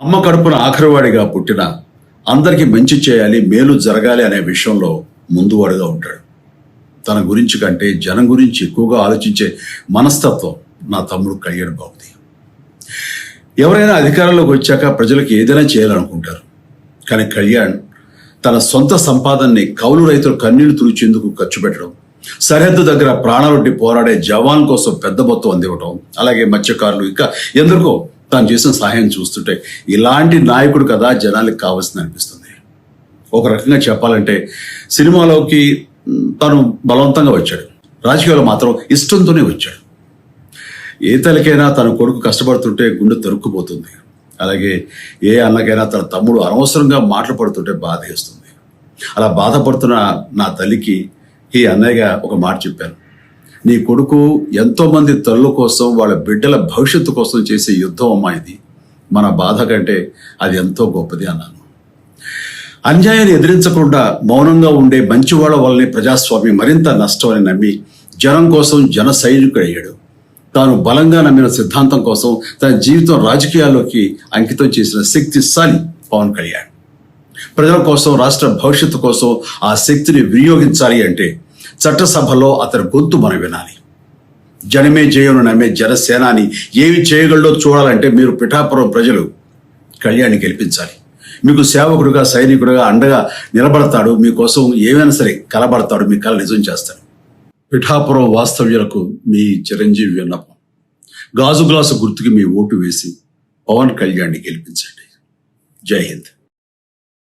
అమ్మ కడుపున ఆఖరివాడిగా పుట్టిన అందరికీ మంచి చేయాలి, మేలు జరగాలి అనే విషయంలో ముందువాడుగా ఉంటాడు. తన గురించి కంటే జనం గురించి ఎక్కువగా ఆలోచించే మనస్తత్వం నా తమ్ముడు కళ్యాణ్ బాబుది. ఎవరైనా అధికారంలోకి వచ్చాక ప్రజలకు ఏదైనా చేయాలనుకుంటారు. కానీ కళ్యాణ్ తన సొంత సంపాదనని కౌలు రైతులు కన్నీళ్లు తుడిచేందుకు ఖర్చు పెట్టడం, సరిహద్దు దగ్గర ప్రాణాలొడ్డి పోరాడే జవాన్ కోసం పెద్ద మొత్తం అందివ్వటం, అలాగే మత్స్యకారులు ఇంకా ఎందరికో తాను చేసిన సహాయం చూస్తుంటే ఇలాంటి నాయకుడు కదా జనాలకు కావాల్సింది అనిపిస్తుంది. ఒక రకంగా చెప్పాలంటే సినిమాలోకి తను బలవంతంగా వచ్చాడు, రాజకీయాలు మాత్రం ఇష్టంతోనే వచ్చాడు. ఏ తల్లికైనా తన కొడుకు కష్టపడుతుంటే గుండె తరుక్కుపోతుంది. అలాగే ఏ అన్నకైనా తన తమ్ముడు అనవసరంగా మాటలు పడుతుంటే బాధ వేస్తుంది. అలా బాధపడుతున్న నా తల్లికి ఈ అన్నయ్యగా ఒక మాట చెప్పాను. నీ కొడుకు ఎంతో మంది తల్లుల కోసం, వాళ్ళ బిడ్డల భవిష్యత్తు కోసం చేసే యుద్ధం అమ్మా ఇది. మన బాధ కంటే అది ఎంతో గొప్పది అన్నాను. అన్యాయాన్ని ఎదిరించకుండా మౌనంగా ఉండే మంచివాళ్ల వల్లనే ప్రజాస్వామ్యం మరింత నష్టం అని నమ్మి జనం కోసం జన సైనికుడు అయ్యాడు. తాను బలంగా నమ్మిన సిద్ధాంతం కోసం తన జీవితం రాజకీయాల్లోకి అంకితం చేసిన శక్తిశాలి పవన్ కళ్యాణ్. ప్రజల కోసం, రాష్ట్ర భవిష్యత్తు కోసం ఆ శక్తిని వినియోగించాలి అంటే చట్టసభలో అతని గొంతు మనం వినాలి. జనమే జయను నమ్మే జనసేనాని ఏమి చేయగలడో చూడాలంటే మీరు పిఠాపురం ప్రజలు కళ్యాణ్ని గెలిపించాలి. మీకు సేవకుడుగా, సైనికుడుగా అండగా నిలబడతాడు. మీకోసం ఏమైనా సరే కలబడతాడు, మీ కళ నిజం చేస్తాడు. పిఠాపురం వాస్తవ్యులకు మీ చిరంజీవి విన్నపం, గాజు గ్లాసు గుర్తుకి మీ ఓటు వేసి పవన్ కళ్యాణ్ని గెలిపించండి. జై హింద్.